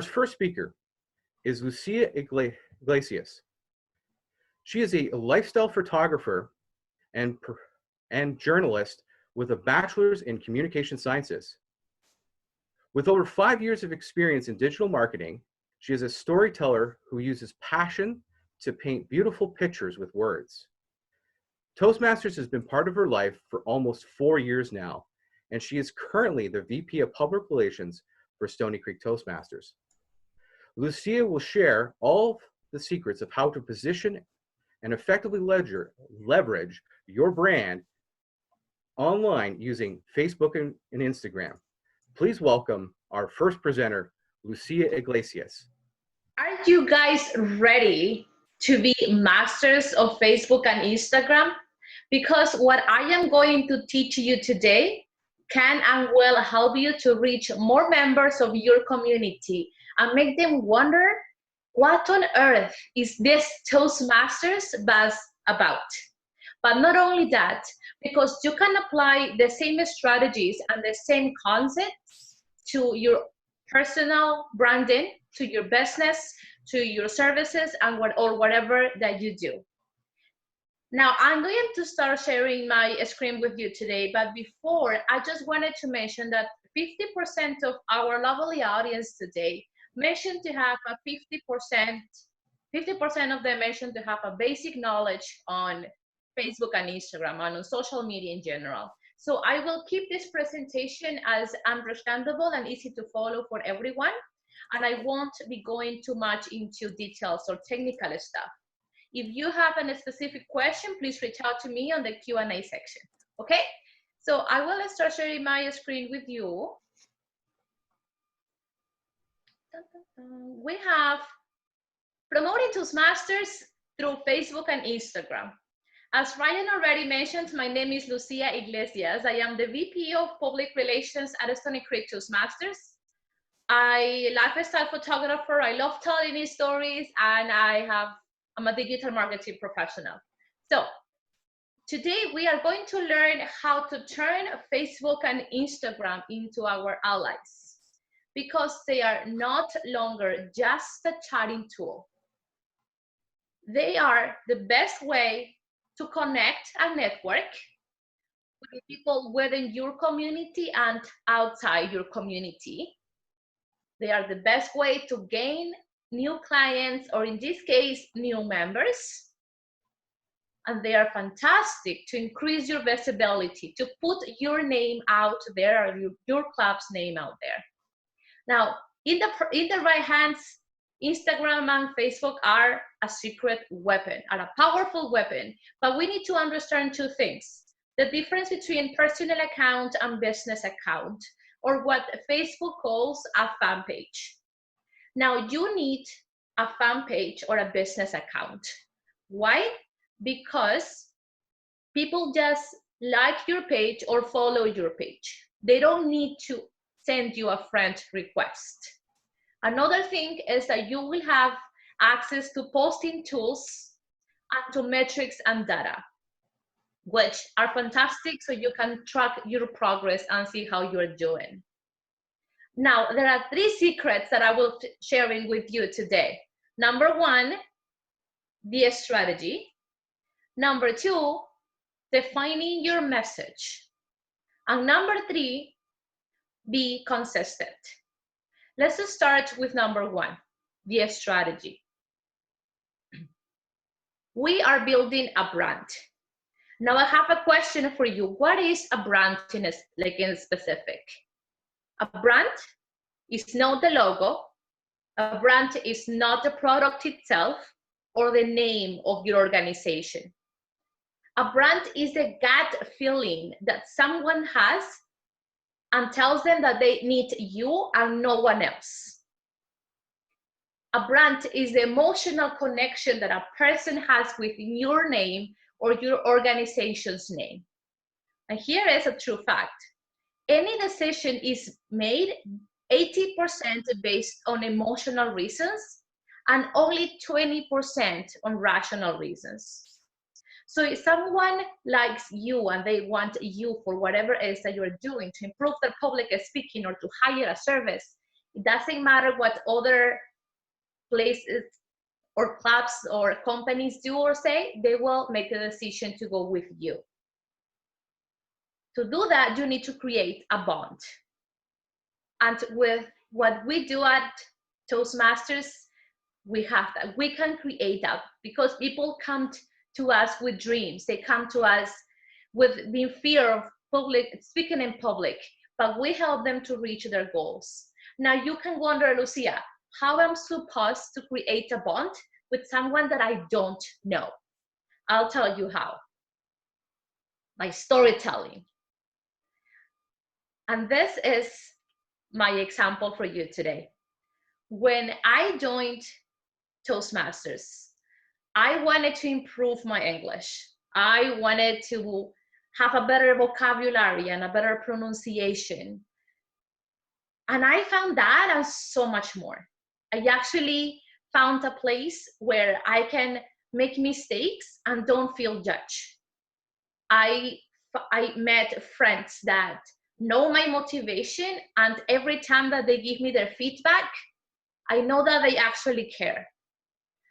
Our first speaker is Lucia Yglesias. She is a lifestyle photographer and journalist with a bachelor's in communication sciences. With over 5 years of experience in digital marketing, she is a storyteller who uses passion to paint beautiful pictures with words. Toastmasters has been part of her life for almost 4 years now, and she is currently the VP of Public Relations for Stony Creek Toastmasters. Lucia will share all the secrets of how to position and effectively leverage your brand online using Facebook and Instagram. Please welcome our first presenter, Lucia Yglesias. Are you guys ready to be masters of Facebook and Instagram? Because what I am going to teach you today can and will help you to reach more members of your community and make them wonder, what on earth is this Toastmasters buzz about? But not only that, because you can apply the same strategies and the same concepts to your personal branding, to your business, to your services, and whatever that you do. Now, I'm going to start sharing my screen with you today, but before, I just wanted to mention that 50% of our lovely audience today mentioned to have a 50% of them mentioned to have a basic knowledge on Facebook and Instagram and on social media in general. So I will keep this presentation as understandable and easy to follow for everyone, and I won't be going too much into details or technical stuff. If you have a specific question, please reach out to me on the Q&A section, okay? So I will start sharing my screen with you. We have promoting Toastmasters through Facebook and Instagram. As Ryan already mentioned, my name is Lucia Yglesias. I am the VP of Public Relations at Stony Creek Toastmasters. I'm a lifestyle photographer. I love telling stories, and I'm a digital marketing professional. So today we are going to learn how to turn Facebook and Instagram into our allies, because they are not longer just a chatting tool. They are the best way to connect and network with people within your community and outside your community. They are the best way to gain new clients, or in this case, new members. And they are fantastic to increase your visibility, to put your name out there, or your club's name out there. Now, in the right hands, Instagram and Facebook are a secret weapon, are a powerful weapon, but we need to understand two things: the difference between personal account and business account, or what Facebook calls a fan page. Now, you need a fan page or a business account. Why? Because people just like your page or follow your page. They don't need to send you a friend request. Another thing is that you will have access to posting tools and to metrics and data, which are fantastic, so you can track your progress and see how you're doing. Now, there are 3 secrets that I will be sharing with you today. Number 1, the strategy. Number 2, defining your message. And number 3, be consistent. Let's start with number 1, the strategy. We are building a brand. Now I have a question for you. What is a brand in specific? A brand is not the logo. A brand is not the product itself or the name of your organization. A brand is the gut feeling that someone has and tells them that they need you and no one else. A brand is the emotional connection that a person has with your name or your organization's name. And here is a true fact. Any decision is made 80% based on emotional reasons and only 20% on rational reasons. So if someone likes you and they want you for whatever it is that you're doing to improve their public speaking or to hire a service, It doesn't matter what other places or clubs or companies do or say, they will make the decision to go with you. To do that, you need to create a bond. And with what we do at Toastmasters, we have that. We can create that because people come to us with dreams. They come to us with the fear of speaking in public, but we help them to reach their goals. Now you can wonder, Lucia, how I'm supposed to create a bond with someone that I don't know. I'll tell you how. By storytelling. And this is my example for you today. When I joined Toastmasters, I wanted to improve my English. I wanted to have a better vocabulary and a better pronunciation. And I found that and so much more. I actually found a place where I can make mistakes and don't feel judged. I met friends that know my motivation, and every time that they give me their feedback, I know that they actually care.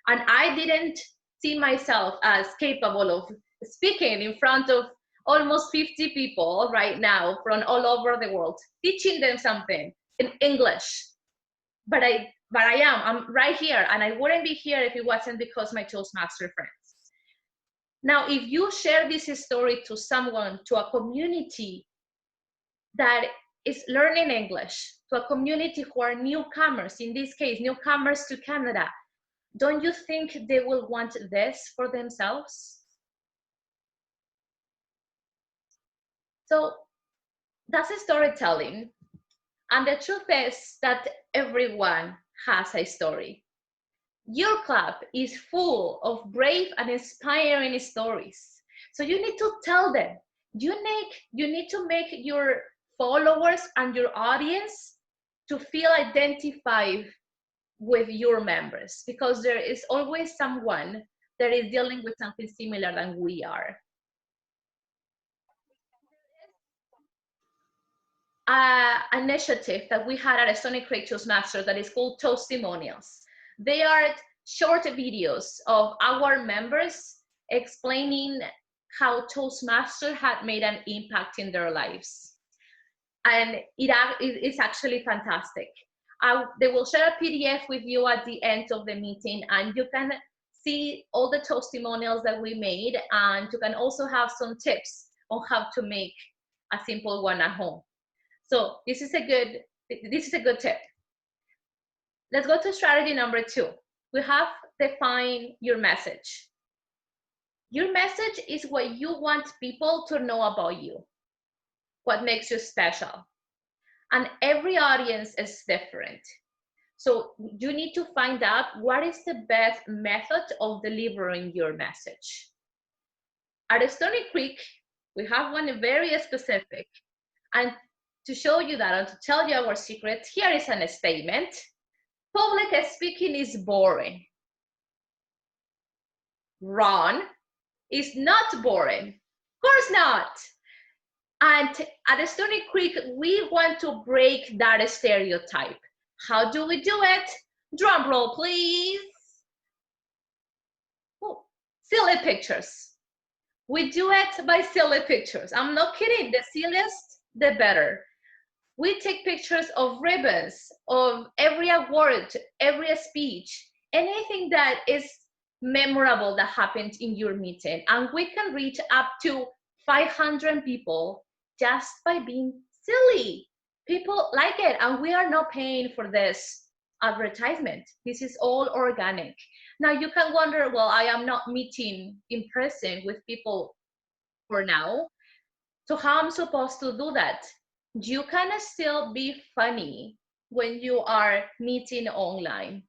And I didn't see myself as capable of speaking in front of almost 50 people right now from all over the world, teaching them something in English. But I'm right here, and I wouldn't be here if it wasn't because my Toastmaster friends. Now, if you share this story to someone, to a community that is learning English, to a community who are newcomers, in this case, newcomers to Canada, don't you think they will want this for themselves? So that's a storytelling. And the truth is that everyone has a story. Your club is full of brave and inspiring stories. So you need to tell them. You need to make your followers and your audience to feel identified with your members, because there is always someone that is dealing with something similar than we are. Initiative that we had at Stony Creek Toastmasters that is called Testimonials. They are short videos of our members explaining how Toastmasters had made an impact in their lives. And it's actually fantastic. They will share a PDF with you at the end of the meeting, and you can see all the testimonials that we made, and you can also have some tips on how to make a simple one at home. So this is a good tip. Let's go to strategy number 2. We have defined your message. Your message is what you want people to know about you, what makes you special. And every audience is different. So you need to find out what is the best method of delivering your message. At Stony Creek, we have one very specific. And to show you that and to tell you our secret, here is a statement. Public speaking is boring. Wrong. It's not boring. Of course not. And at Stony Creek, we want to break that stereotype. How do we do it? Drum roll, please. Oh, silly pictures. We do it by silly pictures. I'm not kidding. The silliest, the better. We take pictures of ribbons, of every award, every speech, anything that is memorable that happened in your meeting. And we can reach up to 500 people just by being silly. People like it, and we are not paying for this advertisement. This is all organic. Now you can wonder, well, I am not meeting in person with people for now. So how I'm supposed to do that? You can still be funny when you are meeting online.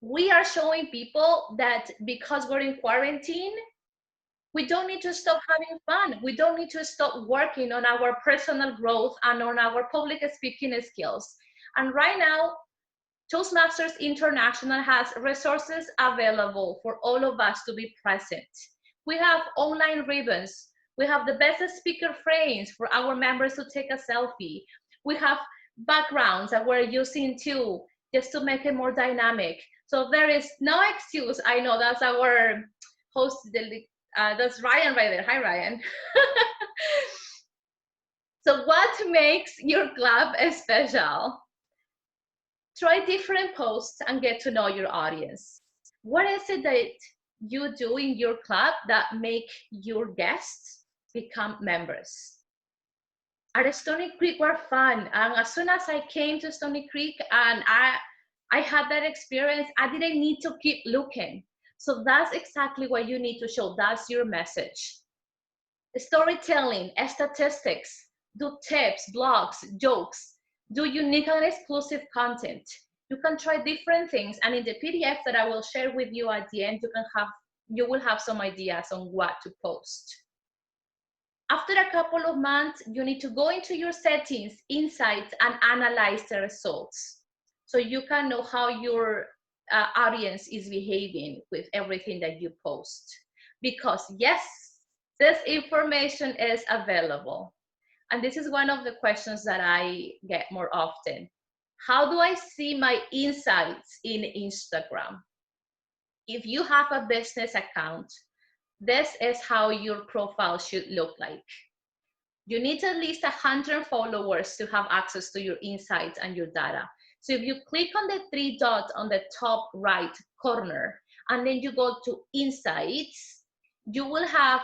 We are showing people that because we're in quarantine, we don't need to stop having fun. We don't need to stop working on our personal growth and on our public speaking skills. And right now, Toastmasters International has resources available for all of us to be present. We have online ribbons. We have the best speaker frames for our members to take a selfie. We have backgrounds that we're using too, just to make it more dynamic. So there is no excuse. I know that's our host, that's Ryan right there. Hi, Ryan. So what makes your club special? Try different posts and get to know your audience. What is it that you do in your club that make your guests become members? At Stony Creek were fun, and as soon as I came to Stony Creek and I had that experience, I didn't need to keep looking. So that's exactly what you need to show. That's your message. Storytelling, statistics, do tips, blogs, jokes, do unique and exclusive content. You can try different things, and in the PDF that I will share with you at the end, you will have some ideas on what to post. After a couple of months, you need to go into your settings, insights, and analyze the results, so you can know how your audience is behaving with everything that you post. Because yes, this information is available. And this is one of the questions that I get more often. How do I see my insights in Instagram? If you have a business account, this is how your profile should look like. You need at least 100 followers to have access to your insights and your data. So if you click on the 3 dots on the top right corner, and then you go to insights, you will have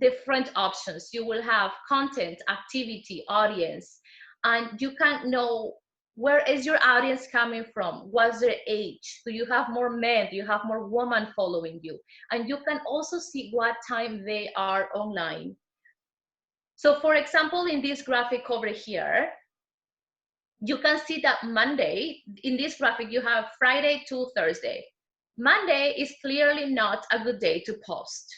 different options. You will have content, activity, audience, and you can know where is your audience coming from? What's their age? Do you have more men? Do you have more women following you? And you can also see what time they are online. So for example, in this graphic over here, you can see that Monday, in this graphic, you have Friday to Thursday. Monday is clearly not a good day to post.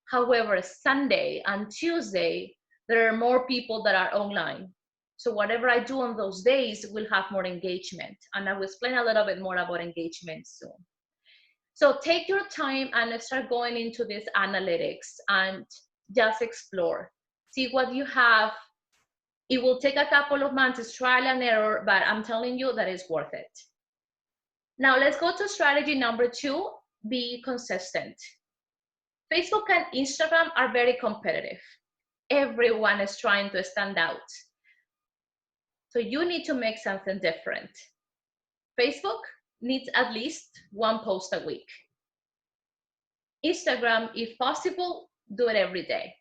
However, Sunday and Tuesday, there are more people that are online. So whatever I do on those days will have more engagement. And I will explain a little bit more about engagement soon. So take your time and start going into this analytics and just explore. See what you have. It will take a couple of months, it's trial and error, but I'm telling you that it's worth it. Now let's go to strategy number 2, be consistent. Facebook and Instagram are very competitive. Everyone is trying to stand out. So you need to make something different. Facebook needs at least 1 post a week. Instagram, if possible, do it every day.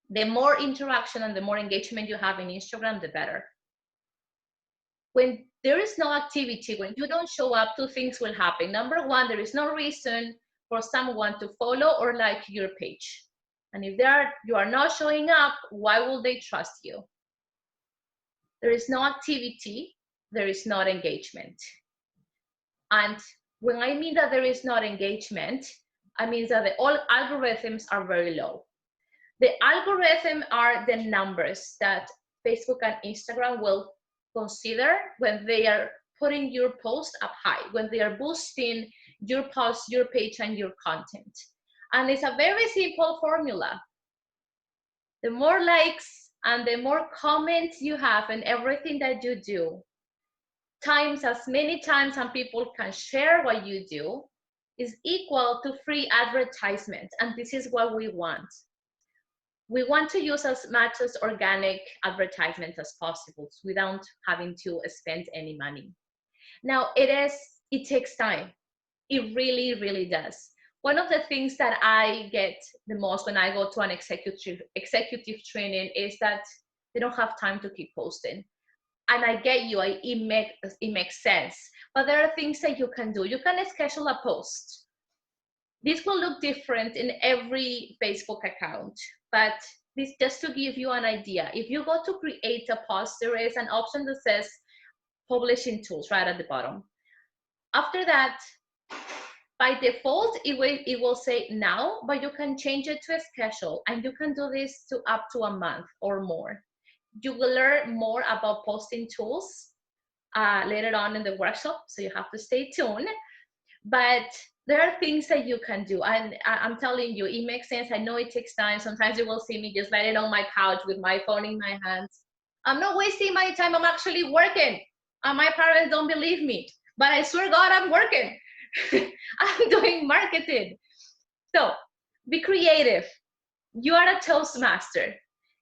The more interaction and the more engagement you have in Instagram, the better. When there is no activity, when you don't show up, 2 things will happen. Number 1, there is no reason for someone to follow or like your page. And if you are not showing up, why will they trust you? There is no activity, there is not engagement. And when I mean that there is not engagement, I mean that all algorithms are very low. The algorithm are the numbers that Facebook and Instagram will consider when they are putting your post up high, when they are boosting your post, your page, and your content. And it's a very simple formula. The more likes and the more comments you have in everything that you do, times as many times some people can share what you do, is equal to free advertisement. And this is what we want. We want to use as much as organic advertisements as possible without having to spend any money. Now, it takes time. It really, really does. One of the things that I get the most when I go to an executive training is that they don't have time to keep posting. And I get you, it makes sense. But there are things that you can do. You can schedule a post. This will look different in every Facebook account, but this just to give you an idea. If you go to create a post, there is an option that says publishing tools right at the bottom. After that, by default, it will say now, but you can change it to a schedule, and you can do this to up to a month or more. You will learn more about posting tools later on in the workshop, so you have to stay tuned. But there are things that you can do, and I'm telling you, it makes sense. I know it takes time. Sometimes you will see me just lying on my couch with my phone in my hands. I'm not wasting my time. I'm actually working. And my parents don't believe me. But I swear God, I'm working. I'm doing marketing. So be creative. You are a Toastmaster.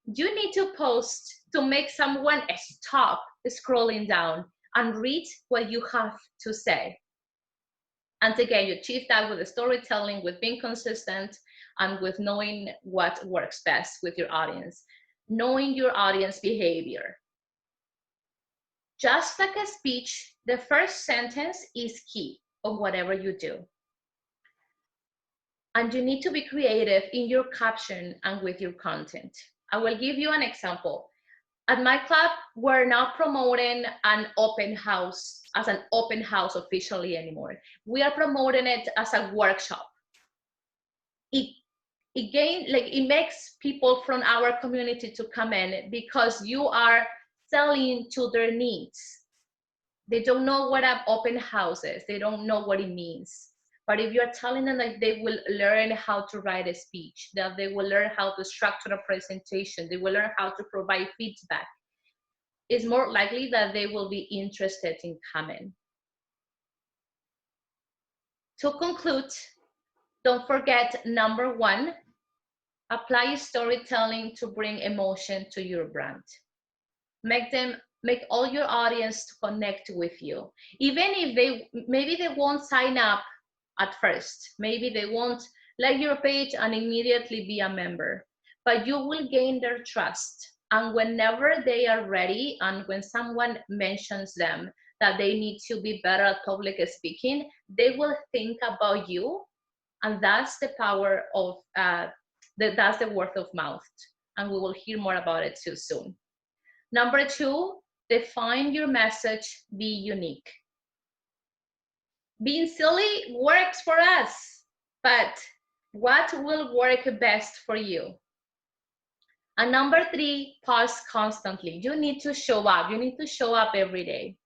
You need to post to make someone stop scrolling down and read what you have to say. And again, you achieve that with the storytelling, with being consistent, and with knowing what works best with your audience. Knowing your audience behavior. Just like a speech, the first sentence is key of whatever you do. And you need to be creative in your caption and with your content. I will give you an example. At my club, we're not promoting an open house as an open house officially anymore. We are promoting it as a workshop. It makes people from our community to come in because you are selling to their needs. They don't know what an open house is. They don't know what it means. But if you're telling them that they will learn how to write a speech, that they will learn how to structure a presentation, they will learn how to provide feedback, it's more likely that they will be interested in coming. To conclude, don't forget number 1, apply storytelling to bring emotion to your brand. Make all your audience to connect with you. Even if maybe they won't sign up at first, maybe they won't like your page and immediately be a member, but you will gain their trust. And whenever they are ready, and when someone mentions them that they need to be better at public speaking, they will think about you. And that's the power of, that's the word of mouth. And we will hear more about it too soon. Number 2, define your message, be unique. Being silly works for us, but what will work best for you? And number 3, post constantly. You need to show up. You need to show up every day.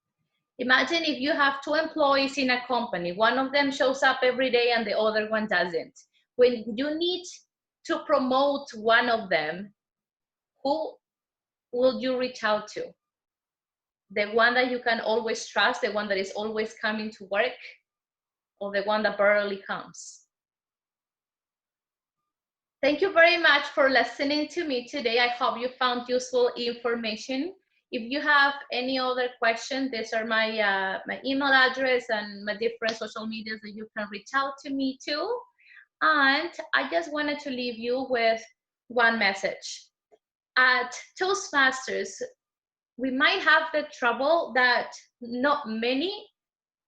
Imagine if you have 2 employees in a company, one of them shows up every day and the other one doesn't. When you need to promote one of them, who will you reach out to? The one that you can always trust, the one that is always coming to work, or the one that barely comes? Thank you very much for listening to me today. I hope you found useful information. If you have any other questions, these are my email address and my different social medias that you can reach out to me too. And I just wanted to leave you with one message. At Toastmasters, we might have the trouble that not many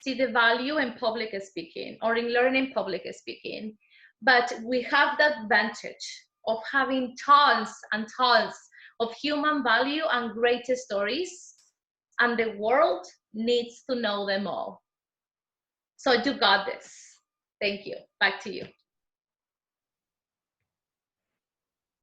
see the value in public speaking or in learning public speaking, but we have that advantage of having tons and tons of human value and great stories, and the world needs to know them all. So you got this. Thank you. Back to you.